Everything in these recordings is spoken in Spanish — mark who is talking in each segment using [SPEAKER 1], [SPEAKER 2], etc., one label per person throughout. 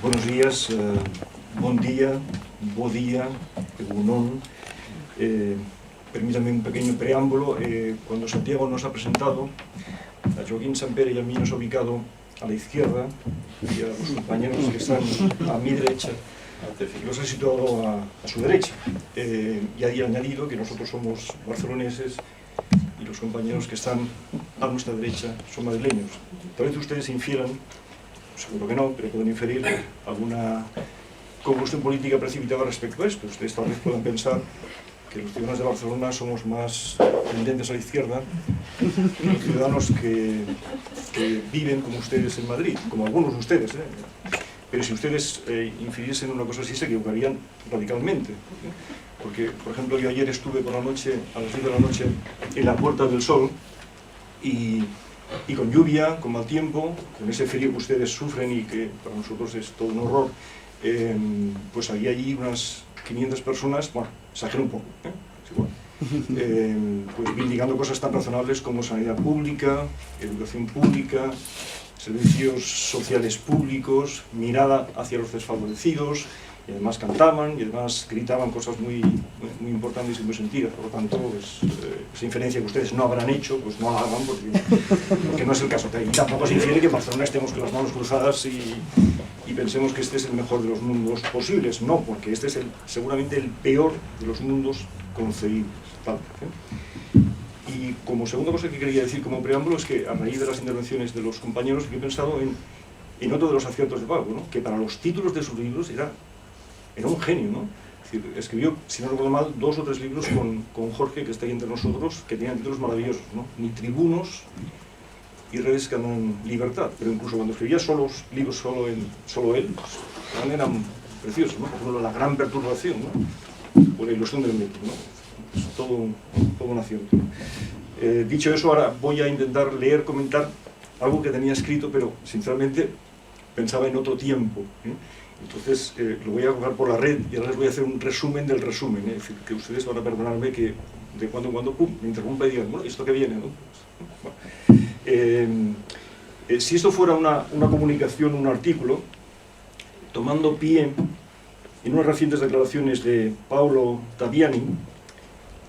[SPEAKER 1] Buenos días, bon día, bo día, egunon. Permítanme un pequeño preámbulo. Cuando Santiago nos ha presentado, a Joaquín Sampere y a mí nos ha ubicado a la izquierda, y a los compañeros que están a mi derecha los ha situado a su derecha. Y ha añadido que nosotros somos barceloneses y los compañeros que están a nuestra derecha son madrileños. Tal vez ustedes infieran, seguro que no, pero pueden inferir alguna conclusión política precipitada respecto a esto. Ustedes tal vez puedan pensar que los ciudadanos de Barcelona somos más tendentes a la izquierda que los ciudadanos que viven como ustedes en Madrid, como algunos de ustedes, Pero si ustedes infiriesen una cosa así, se equivocarían radicalmente, Porque, por ejemplo, yo ayer estuve por la noche, a las 10 de la noche, en la Puerta del Sol, y con lluvia, con mal tiempo, con ese frío que ustedes sufren y que para nosotros es todo un horror, pues había allí unas 500 personas, bueno, exagero un poco, es igual, pues vindicando cosas tan razonables como sanidad pública, educación pública, servicios sociales públicos, mirada hacia los desfavorecidos, y además cantaban y además gritaban cosas muy importantes y muy sentidas. Por lo tanto, pues, esa inferencia que ustedes no habrán hecho, pues no la hagan porque no es el caso. Y tampoco se infiere que en Barcelona estemos con las manos cruzadas y pensemos que este es el mejor de los mundos posibles. No, porque este es seguramente el peor de los mundos concebibles. Y como segunda cosa que quería decir como preámbulo es que a raíz de las intervenciones de los compañeros yo he pensado en otro de los aciertos de Paco, que para los títulos de sus libros era un genio, ¿no? Es decir, escribió, si no recuerdo mal, 2 o 3 libros con Jorge, que está ahí entre nosotros, que tenían títulos maravillosos, ¿no? Ni tribunos y redes que andan en libertad. Pero incluso cuando escribía libros solo él, pues, eran preciosos, ¿no? Por ejemplo, La gran perturbación, ¿no? O La ilusión del metro, ¿no? Es todo un acierto, ¿no? Dicho eso, ahora voy a intentar comentar algo que tenía escrito, pero sinceramente pensaba en otro tiempo, Entonces lo voy a coger por la red y ahora les voy a hacer un resumen del resumen, Es decir, que ustedes van a perdonarme que de cuando en cuando me interrumpa y digan, bueno, ¿esto qué viene? ¿No? Bueno, si esto fuera una comunicación, un artículo, tomando pie en unas recientes declaraciones de Paolo Taviani,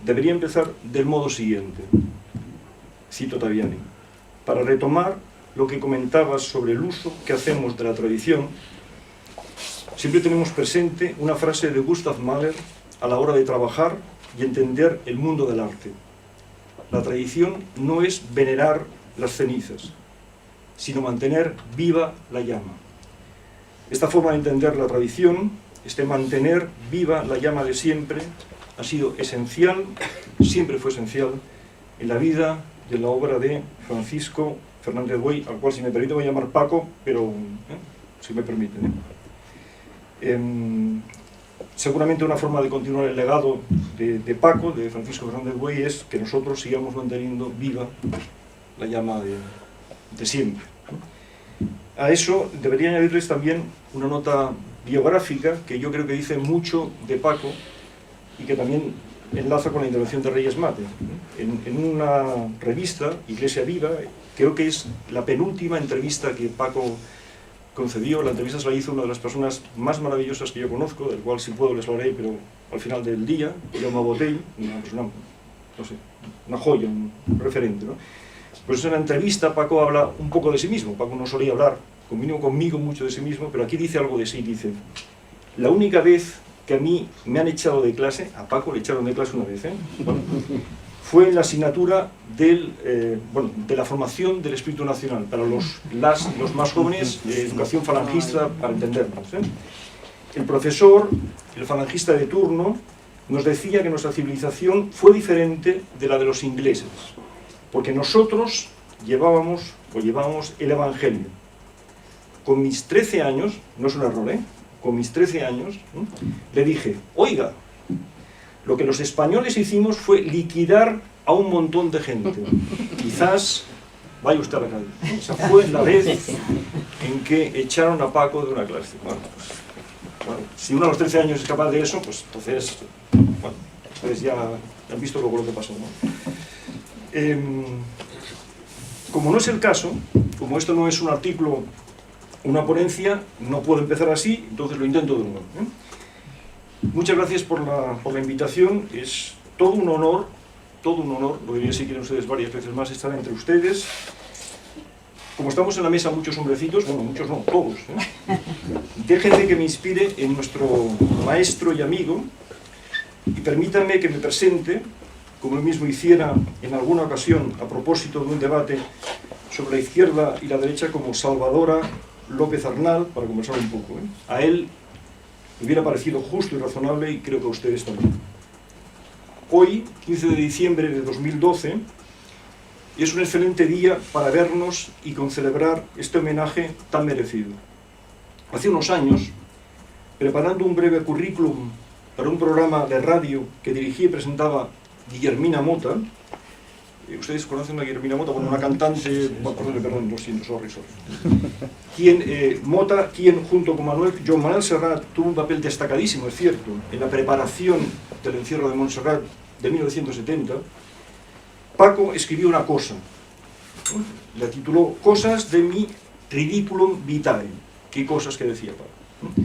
[SPEAKER 1] debería empezar del modo siguiente. Cito Taviani: para retomar lo que comentabas sobre el uso que hacemos de la tradición, siempre tenemos presente una frase de Gustav Mahler a la hora de trabajar y entender el mundo del arte. La tradición no es venerar las cenizas, sino mantener viva la llama. Esta forma de entender la tradición, este mantener viva la llama de siempre, ha sido esencial, siempre fue esencial, en la vida de la obra de Francisco Fernández Buey, al cual, si me permite, voy a llamar Paco, pero si me permiten. Seguramente una forma de continuar el legado de Paco, de Francisco Fernández Buey, es que nosotros sigamos manteniendo viva la llama de siempre. A eso debería añadirles también una nota biográfica que yo creo que dice mucho de Paco y que también enlaza con la intervención de Reyes Mate. En una revista, Iglesia Viva, creo que es la penúltima entrevista que Paco concedió. La entrevista se la hizo una de las personas más maravillosas que yo conozco, del cual si puedo les hablaré, pero al final del día, Jaume Botell, una persona, no sé, una joya, un referente, ¿no? Pues en la entrevista Paco habla un poco de sí mismo. Paco no solía hablar conmigo mucho de sí mismo, pero aquí dice algo de sí. Dice: la única vez que a mí me han echado de clase, a Paco le echaron de clase una vez, bueno, fue en la asignatura de la formación del espíritu nacional, para los más jóvenes, educación falangista, para entendernos. El profesor, el falangista de turno, nos decía que nuestra civilización fue diferente de la de los ingleses, porque nosotros llevábamos el Evangelio. Con mis 13 años, no es un error, con mis 13 años, le dije: oiga, lo que los españoles hicimos fue liquidar a un montón de gente. Quizás vaya usted a la calle. Esa fue la vez en que echaron a Paco de una clase. Bueno, si uno a los 13 años es capaz de eso, pues entonces, ustedes ya han visto luego lo que pasó, ¿no? Como no es el caso, como esto no es un artículo una ponencia no puede empezar así, entonces lo intento de nuevo. Muchas gracias por la invitación, es todo un honor, lo diría si quieren ustedes varias veces más, estar entre ustedes. Como estamos en la mesa muchos hombrecitos, bueno, muchos no, todos, déjenme que me inspire en nuestro maestro y amigo, y permítanme que me presente, como él mismo hiciera en alguna ocasión a propósito de un debate sobre la izquierda y la derecha, como Salvadora López Arnal, para conversar un poco. A él me hubiera parecido justo y razonable, y creo que a ustedes también. Hoy, 15 de diciembre de 2012, es un excelente día para vernos y concelebrar este homenaje tan merecido. Hace unos años, preparando un breve currículum para un programa de radio que dirigía y presentaba Guillermina Mota, ¿ustedes conocen a Guillermina Mota? Bueno, una cantante, perdón, lo siento, sorry. Mota, quien junto con Joan Manuel Serrat tuvo un papel destacadísimo, es cierto, en la preparación del encierro de Montserrat de 1970, Paco escribió una cosa, la tituló Cosas de mi ridiculum vitae. ¿Qué cosas que decía Paco?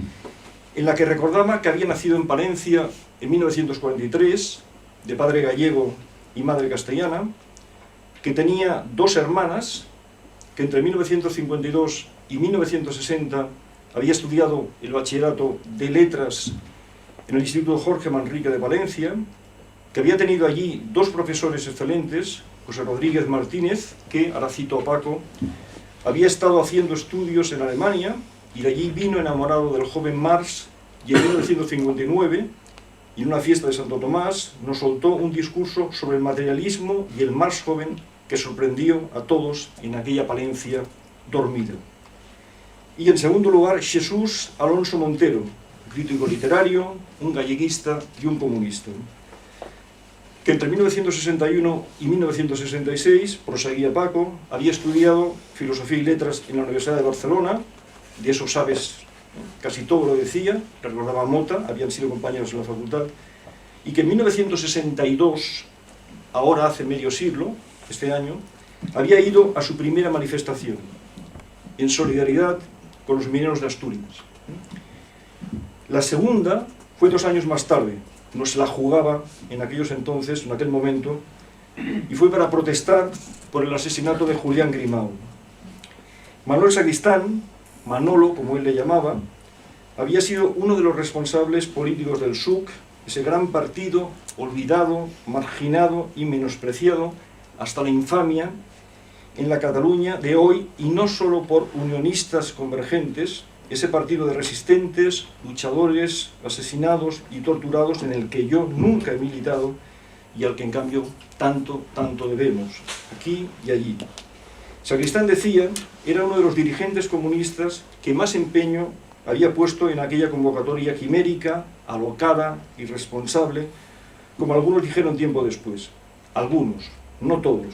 [SPEAKER 1] En la que recordaba que había nacido en Palencia en 1943, de padre gallego y madre castellana, que tenía dos hermanas, que entre 1952 y 1960 había estudiado el bachillerato de letras en el Instituto Jorge Manrique de Valencia, que había tenido allí dos profesores excelentes, José Rodríguez Martínez, que, ahora cito a Paco, había estado haciendo estudios en Alemania y de allí vino enamorado del joven Marx, y en 1959, y en una fiesta de Santo Tomás, nos soltó un discurso sobre el materialismo y el Marx joven que sorprendió a todos en aquella Palencia dormida. Y en segundo lugar, Jesús Alonso Montero, crítico literario, un galleguista y un comunista, que entre 1961 y 1966, proseguía Paco, había estudiado Filosofía y Letras en la Universidad de Barcelona, de eso sabes, casi todo lo decía, recordaba Mota, habían sido compañeros en la facultad, y que en 1962, ahora hace medio siglo, este año, había ido a su primera manifestación, en solidaridad con los mineros de Asturias. La segunda fue 2 años más tarde, no se la jugaba en aquellos entonces, en aquel momento, y fue para protestar por el asesinato de Julián Grimau. Manuel Sacristán, Manolo, como él le llamaba, había sido uno de los responsables políticos del SUC, ese gran partido olvidado, marginado y menospreciado hasta la infamia en la Cataluña de hoy, y no solo por unionistas convergentes, ese partido de resistentes, luchadores, asesinados y torturados en el que yo nunca he militado y al que en cambio tanto debemos, aquí y allí. Sacristán, decía, era uno de los dirigentes comunistas que más empeño había puesto en aquella convocatoria quimérica, alocada, irresponsable, como algunos dijeron tiempo después. Algunos, no todos.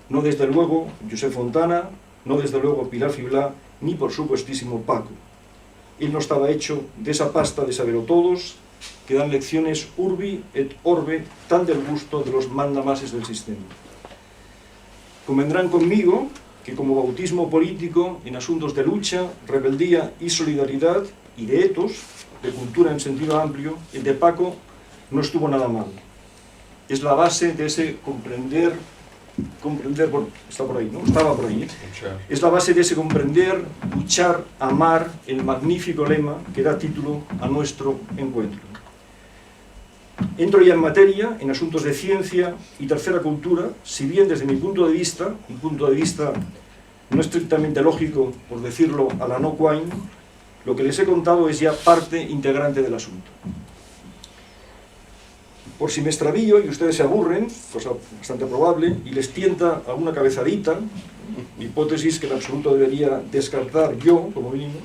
[SPEAKER 1] No desde luego Josep Fontana, no desde luego Pilar Fiblá, ni por supuestísimo Paco. Él no estaba hecho de esa pasta de sabelotodos que dan lecciones urbi et orbe tan del gusto de los mandamases del sistema. Convendrán conmigo que como bautismo político en asuntos de lucha, rebeldía y solidaridad, y de etos, de cultura en sentido amplio, el de Paco no estuvo nada mal. Es la base de ese comprender, bueno, está por ahí, ¿no? Estaba por ahí, ¿eh? Es la base de ese comprender, luchar, amar, el magnífico lema que da título a nuestro encuentro. Entro ya en materia, en asuntos de ciencia y tercera cultura, si bien desde mi punto de vista, un punto de vista no estrictamente lógico, por decirlo a la no Quine, lo que les he contado es ya parte integrante del asunto. Por si me extravío y ustedes se aburren, cosa bastante probable, y les tienta alguna cabezadita, hipótesis que en absoluto debería descartar yo, como mínimo,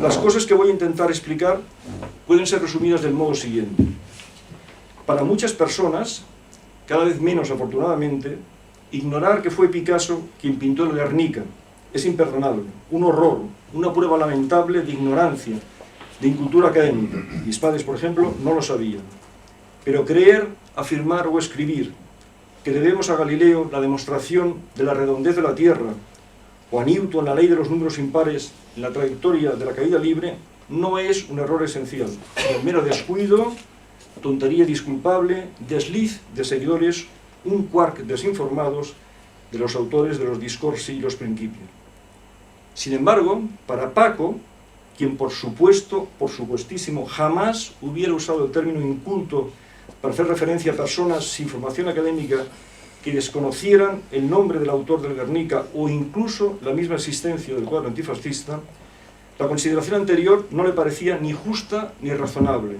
[SPEAKER 1] las cosas que voy a intentar explicar pueden ser resumidas del modo siguiente. Para muchas personas, cada vez menos afortunadamente, ignorar que fue Picasso quien pintó el Guernica es imperdonable, un horror, una prueba lamentable de ignorancia, de incultura académica. Mis padres, por ejemplo, no lo sabían. Pero creer, afirmar o escribir que debemos a Galileo la demostración de la redondez de la Tierra, o a Newton la ley de los números impares en la trayectoria de la caída libre, no es un error esencial, sino mero descuido, tontería disculpable, desliz de seguidores, un quark desinformados de los autores de los discorsi y los principios. Sin embargo, para Paco, quien por supuestísimo, jamás hubiera usado el término inculto para hacer referencia a personas sin formación académica que desconocieran el nombre del autor del Guernica o incluso la misma existencia del cuadro antifascista, la consideración anterior no le parecía ni justa ni razonable,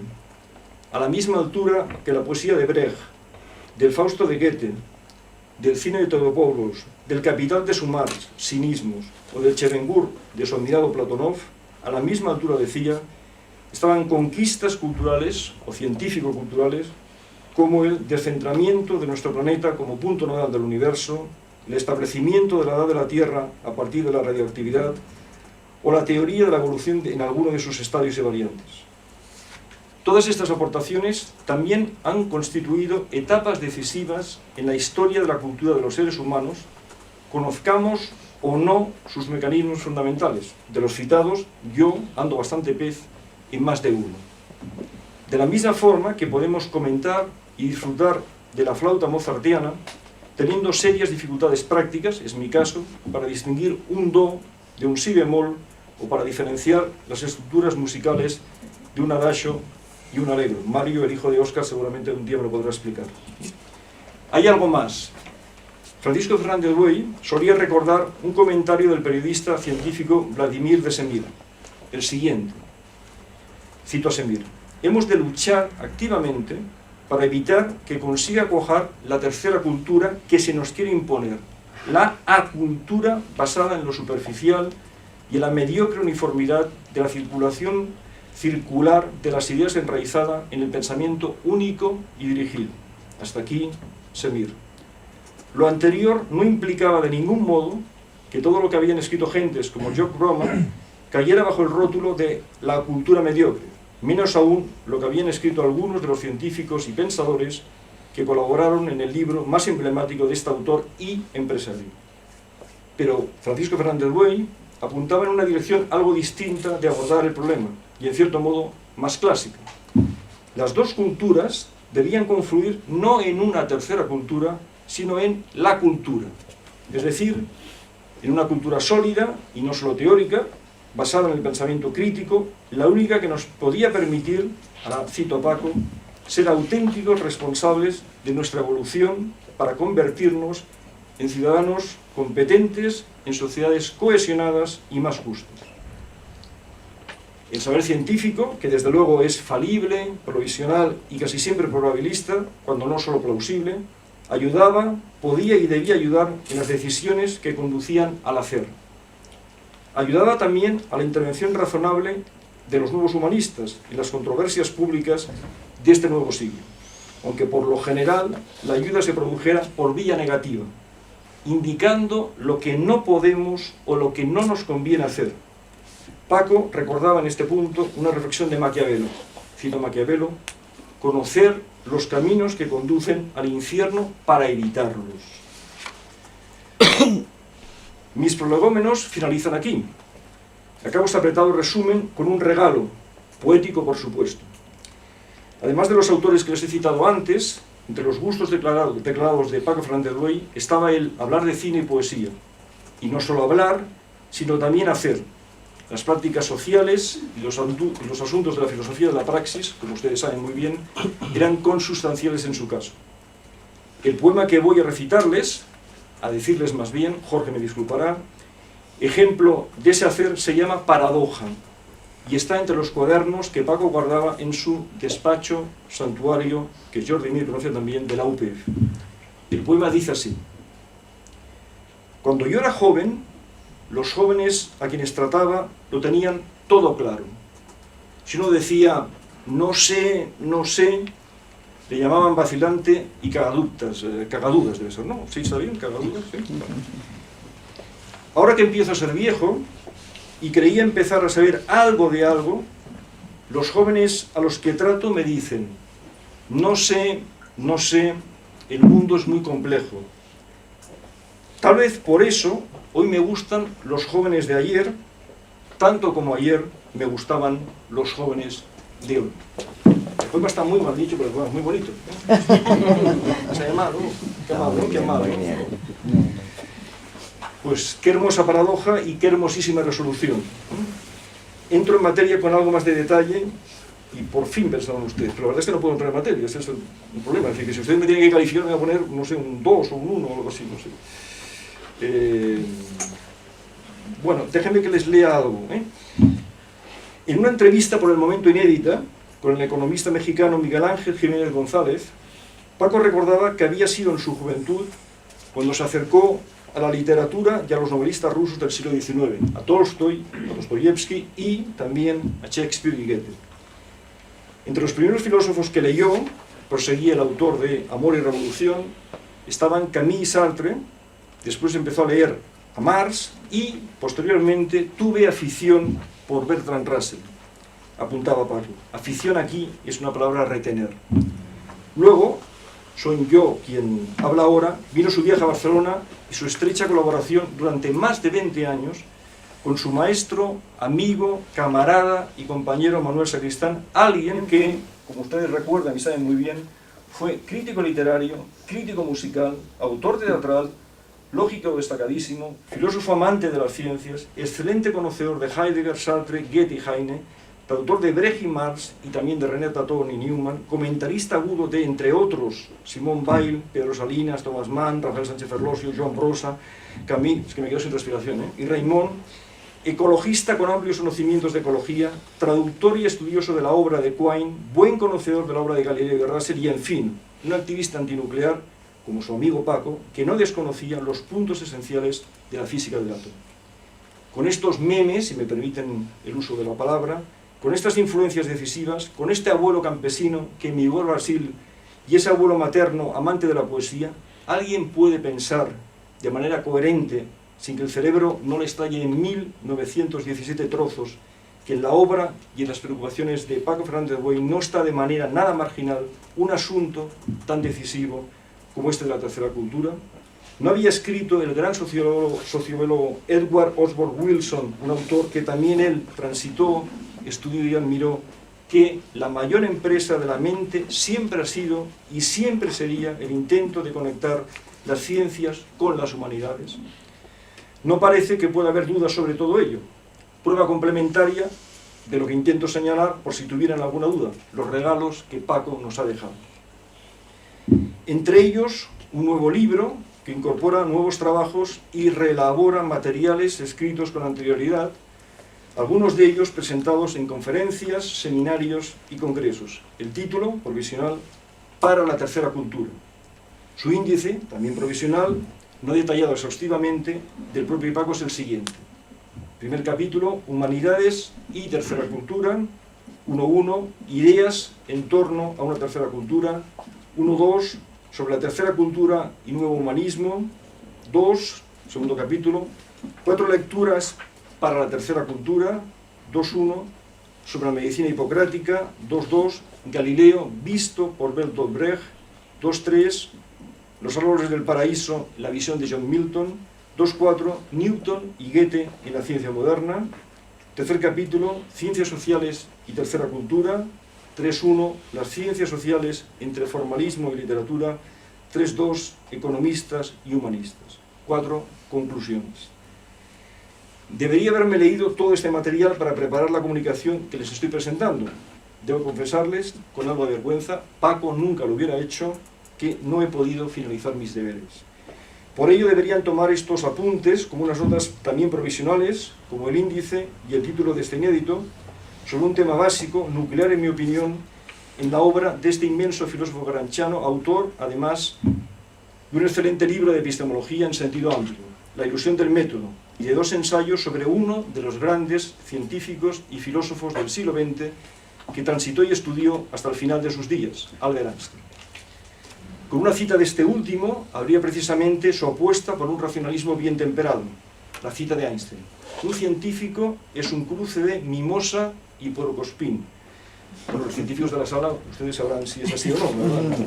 [SPEAKER 1] a la misma altura que la poesía de Brecht, del Fausto de Goethe, del cine de Todopoulos, del Capital de Sumars, Cinismos, o del Chevengur de su admirado Platonov, a la misma altura, decía, estaban conquistas culturales o científico-culturales como el descentramiento de nuestro planeta como punto nodal del universo, el establecimiento de la edad de la Tierra a partir de la radioactividad, o la teoría de la evolución en alguno de sus estadios y variantes. Todas estas aportaciones también han constituido etapas decisivas en la historia de la cultura de los seres humanos, conozcamos o no sus mecanismos fundamentales. De los citados, yo ando bastante pez en más de uno. De la misma forma que podemos comentar y disfrutar de la flauta mozartiana, teniendo serias dificultades prácticas, es mi caso, para distinguir un do de un si bemol o para diferenciar las estructuras musicales de un adagio y un allegro. Mario, el hijo de Óscar, seguramente un día me lo podrá explicar. Hay algo más. Francisco Fernández Buey solía recordar un comentario del periodista científico Vladimir de Semir, el siguiente, cito a Semir: hemos de luchar activamente para evitar que consiga cuajar la tercera cultura que se nos quiere imponer, la acultura basada en lo superficial y en la mediocre uniformidad de la circulación circular de las ideas enraizada en el pensamiento único y dirigido. Hasta aquí, Semir. Lo anterior no implicaba de ningún modo que todo lo que habían escrito gentes como Jock Broman cayera bajo el rótulo de la cultura mediocre, menos aún lo que habían escrito algunos de los científicos y pensadores que colaboraron en el libro más emblemático de este autor y empresario. Pero Francisco Fernández Buey apuntaba en una dirección algo distinta de abordar el problema, y en cierto modo más clásica. Las dos culturas debían confluir no en una tercera cultura, sino en la cultura, es decir, en una cultura sólida y no solo teórica, basada en el pensamiento crítico, la única que nos podía permitir, ahora cito a Paco, ser auténticos responsables de nuestra evolución para convertirnos en ciudadanos competentes, en sociedades cohesionadas y más justas. El saber científico, que desde luego es falible, provisional y casi siempre probabilista, cuando no solo plausible, ayudaba, podía y debía ayudar en las decisiones que conducían al hacer. Ayudaba también a la intervención razonable de los nuevos humanistas en las controversias públicas de este nuevo siglo, aunque por lo general la ayuda se produjera por vía negativa, indicando lo que no podemos o lo que no nos conviene hacer. Paco recordaba en este punto una reflexión de Maquiavelo, cito a Maquiavelo: conocer los caminos que conducen al infierno para evitarlos. Mis prolegómenos finalizan aquí. Acabo este apretado resumen con un regalo, poético por supuesto. Además de los autores que les he citado antes, entre los gustos declarados de Paco Fernández Buey estaba el hablar de cine y poesía. Y no solo hablar, sino también hacer. Las prácticas sociales y los asuntos de la filosofía de la praxis, como ustedes saben muy bien, eran consustanciales en su caso. El poema que voy a recitarles, a decirles más bien, Jorge me disculpará, ejemplo de ese hacer, se llama Paradoja, y está entre los cuadernos que Paco guardaba en su despacho santuario, que Jordi Mir conoce también, de la UPF. El poema dice así: cuando yo era joven, los jóvenes a quienes trataba lo tenían todo claro. Si uno decía no sé, le llamaban vacilante y cagadudas debe ser, ¿no? ¿Sí está bien? ¿Cagadudas? ¿Sí? Ahora que empiezo a ser viejo y creía empezar a saber algo de algo, los jóvenes a los que trato me dicen no sé, el mundo es muy complejo. Tal vez por eso Hoy me gustan los jóvenes de ayer, tanto como ayer me gustaban los jóvenes de hoy. Hoy va a estar muy mal dicho, pero bueno, muy bonito. Se ha llamado, qué malo. Pues qué hermosa paradoja y qué hermosísima resolución. Entro en materia con algo más de detalle y por fin pensaban ustedes, pero la verdad es que no puedo entrar en materia, ese es el problema. Es decir, que si ustedes me tienen que calificar, me voy a poner, no sé, un 2 o un 1 o algo así, no sé. Bueno, déjenme que les lea algo. En una entrevista por el momento inédita con el economista mexicano Miguel Ángel Jiménez González, Paco recordaba que había sido en su juventud cuando se acercó a la literatura y a los novelistas rusos del siglo XIX, a Tolstoy, a Dostoyevsky y también a Shakespeare y Goethe. Entre los primeros filósofos que leyó, proseguía el autor de Amor y Revolución, estaban Camus y Sartre. Después empezó a leer a Marx y, posteriormente, tuve afición por Bertrand Russell. Apuntaba Paco. Afición aquí es una palabra a retener. Luego, soy yo quien habla ahora, vino su viaje a Barcelona y su estrecha colaboración durante más de 20 años con su maestro, amigo, camarada y compañero Manuel Sacristán, alguien que, como ustedes recuerdan y saben muy bien, fue crítico literario, crítico musical, autor teatral, lógico destacadísimo, filósofo amante de las ciencias, excelente conocedor de Heidegger, Sartre, Goethe y Heine, traductor de Brecht y Marx y también de René Tatón y Newman, comentarista agudo de, entre otros, Simón Weil, Pedro Salinas, Thomas Mann, Rafael Sánchez Ferlosio, Joan Brossa, Camus, es que me quedo sin respiración, y Raimon, ecologista con amplios conocimientos de ecología, traductor y estudioso de la obra de Quine, buen conocedor de la obra de Galileo y de Russell y, en fin, un activista antinuclear, como su amigo Paco, que no desconocía los puntos esenciales de la física del átomo. Con estos memes, si me permiten el uso de la palabra, con estas influencias decisivas, con este abuelo campesino que emigró a Brasil y ese abuelo materno amante de la poesía, alguien puede pensar de manera coherente, sin que el cerebro no le estalle en 1917 trozos, que en la obra y en las preocupaciones de Paco Fernández de Buey no está de manera nada marginal un asunto tan decisivo como este de la tercera cultura. ¿No había escrito el gran sociólogo Edward Osborne Wilson, un autor que también él transitó, estudió y admiró, que la mayor empresa de la mente siempre ha sido y siempre sería el intento de conectar las ciencias con las humanidades? No parece que pueda haber dudas sobre todo ello. Prueba complementaria de lo que intento señalar, por si tuvieran alguna duda, los regalos que Paco nos ha dejado. Entre ellos, un nuevo libro que incorpora nuevos trabajos y reelabora materiales escritos con anterioridad, algunos de ellos presentados en conferencias, seminarios y congresos. El título, provisional, Para la tercera cultura. Su índice, también provisional, no detallado exhaustivamente, del propio Paco es el siguiente. Primer capítulo, Humanidades y tercera cultura. 1.1, Ideas en torno a una tercera cultura. 1.2, sobre la tercera cultura y nuevo humanismo. 2, segundo capítulo, 4 lecturas para la tercera cultura. 2.1, sobre la medicina hipocrática. 2.2, Galileo visto por Bertolt Brecht. 2.3, Los árboles del paraíso, la visión de John Milton. 2.4, Newton y Goethe en la ciencia moderna. Tercer capítulo, Ciencias sociales y tercera cultura. 3.1, las ciencias sociales entre formalismo y literatura. 3.2, economistas y humanistas. 4, conclusiones. Debería haberme leído todo este material para preparar la comunicación que les estoy presentando. Debo confesarles, con algo de vergüenza, Paco nunca lo hubiera hecho, que no he podido finalizar mis deberes. Por ello deberían tomar estos apuntes como unas notas también provisionales, como el índice y el título de este inédito, sobre un tema básico, nuclear en mi opinión, en la obra de este inmenso filósofo granchano, autor, además, de un excelente libro de epistemología en sentido amplio, La ilusión del método, y de 2 ensayos sobre uno de los grandes científicos y filósofos del siglo XX que transitó y estudió hasta el final de sus días, Albert Einstein. Con una cita de este último, habría precisamente su apuesta por un racionalismo bien temperado, la cita de Einstein. Un científico es un cruce de mimosa y porocospín. Bueno, los científicos de la sala, ustedes sabrán si es así o no, ¿verdad?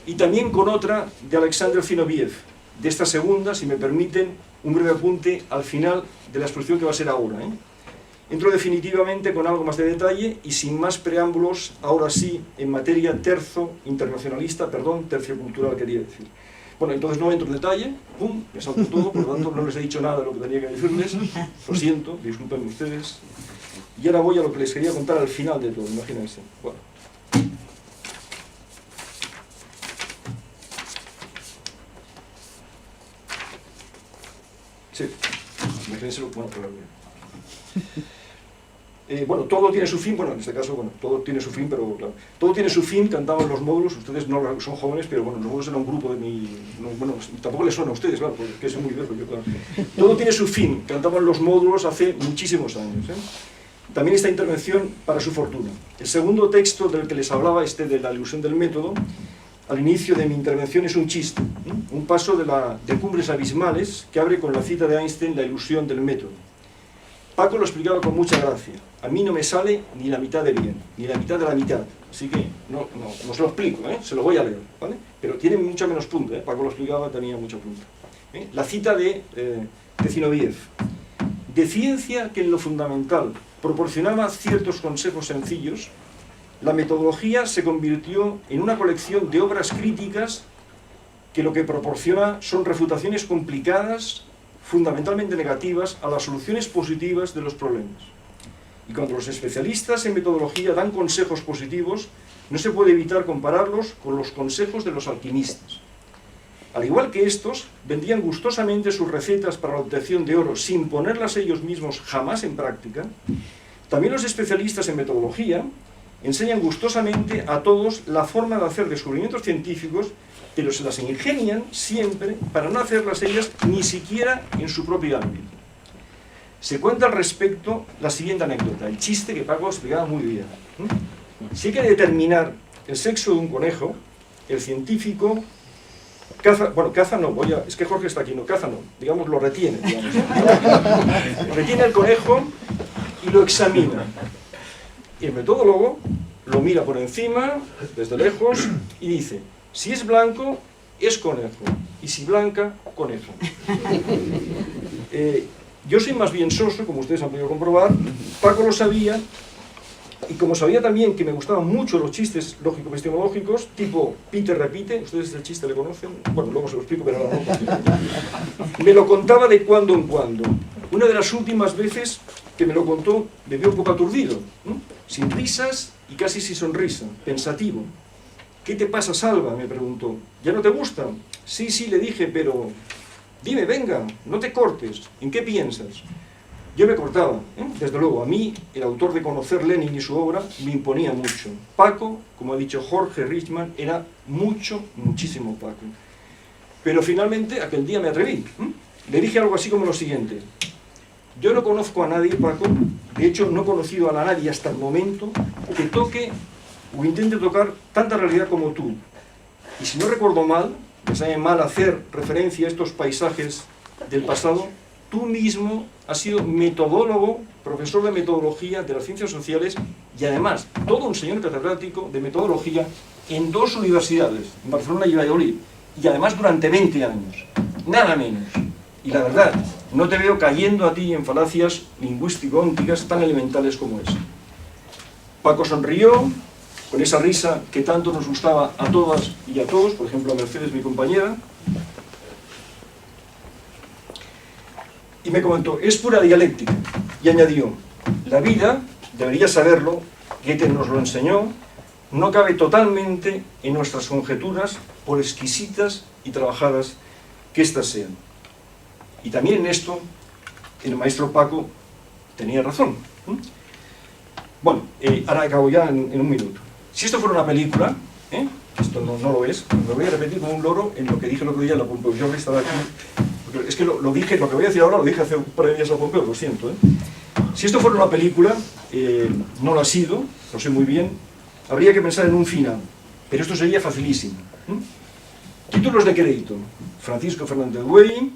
[SPEAKER 1] Y también con otra de Alexander Zinoviev, de esta segunda, si me permiten, un breve apunte al final de la exposición que va a ser ahora. Entro definitivamente con algo más de detalle y sin más preámbulos, ahora sí, en materia terciocultural quería decir. Bueno, entonces no entro en detalle, pum, me salto todo, por lo tanto no les he dicho nada de lo que tenía que decirles, lo siento, disculpen ustedes. Y ahora voy a lo que les quería contar al final de todo, imagínense. Bueno. Sí, imagínense lo bueno, bueno, todo tiene su fin, bueno, en este caso, bueno, todo tiene su fin, pero claro, todo tiene su fin, cantaban los módulos, ustedes no son jóvenes, pero bueno, los módulos eran un grupo de mi, no, bueno, tampoco les suena a ustedes, claro, porque es muy viejo, yo, claro. Todo tiene su fin, cantaban los módulos hace muchísimos años, También esta intervención para su fortuna. El segundo texto del que les hablaba, de la ilusión del método, al inicio de mi intervención es un chiste, un paso de Cumbres Abismales que abre con la cita de Einstein, la ilusión del método. Paco lo explicaba con mucha gracia. A mí no me sale ni la mitad de bien, ni la mitad de la mitad. Así que no se lo explico, se lo voy a leer, ¿vale? Pero tiene mucha menos punta, Paco lo explicaba, tenía mucha punta. La cita de Zinoviev. De ciencia que en lo fundamental proporcionaba ciertos consejos sencillos, la metodología se convirtió en una colección de obras críticas que lo que proporciona son refutaciones complicadas, fundamentalmente negativas, a las soluciones positivas de los problemas. Y cuando los especialistas en metodología dan consejos positivos, no se puede evitar compararlos con los consejos de los alquimistas. Al igual que estos, vendían gustosamente sus recetas para la obtención de oro sin ponerlas ellos mismos jamás en práctica, también los especialistas en metodología enseñan gustosamente a todos la forma de hacer descubrimientos científicos, pero se las ingenian siempre para no hacerlas ellas ni siquiera en su propio ámbito. Se cuenta al respecto la siguiente anécdota, el chiste que Paco explicaba muy bien. Si hay que determinar el sexo de un conejo, el científico caza, bueno, caza no, es que Jorge está aquí, no, caza no, digamos, lo retiene, digamos. Retiene el conejo y lo examina. Y el metodólogo lo mira por encima, desde lejos, y dice: si es blanco, es conejo, y si blanca, conejo. Yo soy más bien soso, como ustedes han podido comprobar. Paco lo sabía, y como sabía también que me gustaban mucho los chistes lógico-epistemológicos, tipo Peter repite, ustedes el chiste le conocen, bueno, luego se lo explico, pero ahora no. Me lo contaba de cuando en cuando. Una de las últimas veces que me lo contó, me vio un poco aturdido, sin risas y casi sin sonrisa, pensativo. ¿Qué te pasa, Salva?, me preguntó. ¿Ya no te gusta? Sí, le dije, pero... Dime, venga, no te cortes. ¿En qué piensas? Yo me cortaba, desde luego. A mí, el autor de Conocer Lenin y su obra, me imponía mucho. Paco, como ha dicho Jorge Richman, era muchísimo Paco. Pero finalmente, aquel día me atreví. Le dije algo así como lo siguiente: yo no conozco a nadie, Paco, de hecho no he conocido a nadie hasta el momento que toque o intente tocar tanta realidad como tú. Y si no recuerdo mal, me sabe mal hacer referencia a estos paisajes del pasado, tú mismo has sido metodólogo, profesor de metodología de las ciencias sociales y además todo un señor catedrático de metodología en 2 universidades, en Barcelona y Valladolid, y además durante 20 años, nada menos. Y la verdad, no te veo cayendo a ti en falacias lingüístico-ónticas tan elementales como esa. Paco sonrió, con esa risa que tanto nos gustaba a todas y a todos, por ejemplo a Mercedes, mi compañera, y me comentó: es pura dialéctica, y añadió: la vida, deberías saberlo, Goethe nos lo enseñó, no cabe totalmente en nuestras conjeturas, por exquisitas y trabajadas que éstas sean. Y también en esto, el maestro Paco tenía razón. Bueno, ahora acabo ya en un minuto. Si esto fuera una película, esto no lo es, me voy a repetir como un loro en lo que dije el otro día en la Pompeu. Yo estaba aquí, porque es que lo dije, lo que voy a decir ahora lo dije hace un par de días en la Pompeu, lo siento. Si esto fuera una película, no lo ha sido, lo sé muy bien, habría que pensar en un final, pero esto sería facilísimo. Títulos de crédito: Francisco Fernández Güell,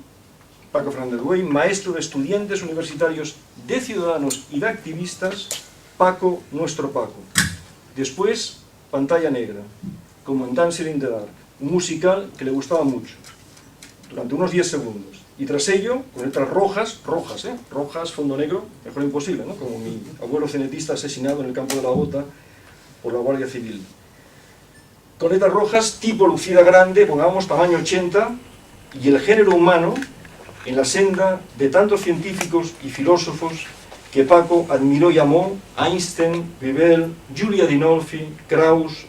[SPEAKER 1] Paco Fernández Güell, maestro de estudiantes universitarios, de ciudadanos y de activistas, Paco, nuestro Paco. Después, pantalla negra, como en Dancing in the Dark, un musical que le gustaba mucho, durante unos 10 segundos. y tras ello, con letras rojas, rojas, fondo negro, mejor imposible, ¿no? Como mi abuelo cenetista asesinado en el campo de la Bota por la Guardia Civil. Con letras rojas, tipo lucida grande, pongamos tamaño 80, y el género humano en la senda de tantos científicos y filósofos que Paco admiró y amó: Einstein, Bebel, Giulia Dinolfi, Krauss,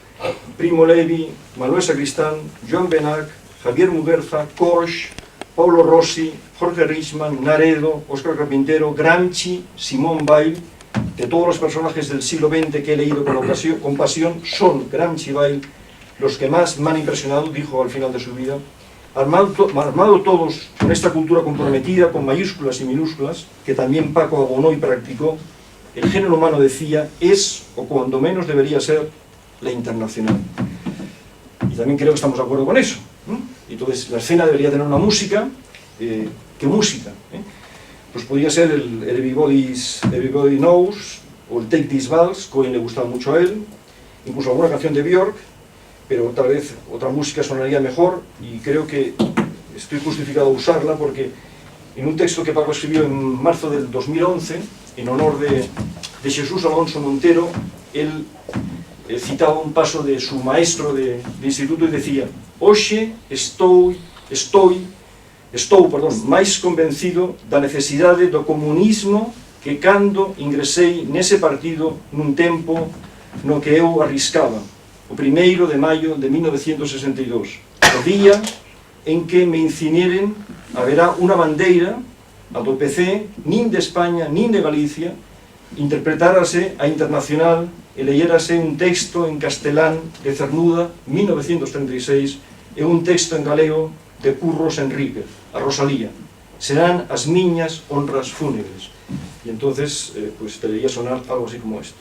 [SPEAKER 1] Primo Levi, Manuel Sacristán, Joan Benach, Javier Muguerza, Korsch, Paulo Rossi, Jorge Richman, Naredo, Óscar Carpintero, Gramsci, Simone Weil. De todos los personajes del siglo XX que he leído con pasión, son Gramsci y Weil los que más me han impresionado, dijo al final de su vida. Armado todos con esta cultura comprometida, con mayúsculas y minúsculas, que también Paco abonó y practicó, el género humano, decía, es, o cuando menos debería ser, la internacional. Y también creo que estamos de acuerdo con eso, ¿no? Entonces la escena debería tener una música. ¿Qué música? Pues podría ser el Everybody Knows o el Take This Vals, que hoy le gustaba mucho a él, incluso alguna canción de Björk, pero tal vez otra música sonaría mejor, y creo que estoy justificado a usarla porque en un texto que Paco escribió en marzo del 2011 en honor de Jesús Alonso Montero, él citaba un paso de su maestro de instituto y decía: hoxe estou máis convencido da necesidade do comunismo que cando ingresei nese partido nun tempo no que eu arriscaba, o 1º de maio de 1962, o día en que me incineren. Haberá unha bandeira a do PC, nin de España nin de Galicia, interpretárase a Internacional e leyérase un texto en castelán de Cernuda, 1936, e un texto en galego de Curros Enríquez, a Rosalía: serán as miñas honras fúnebres. Y entonces pues debería sonar algo así como esto.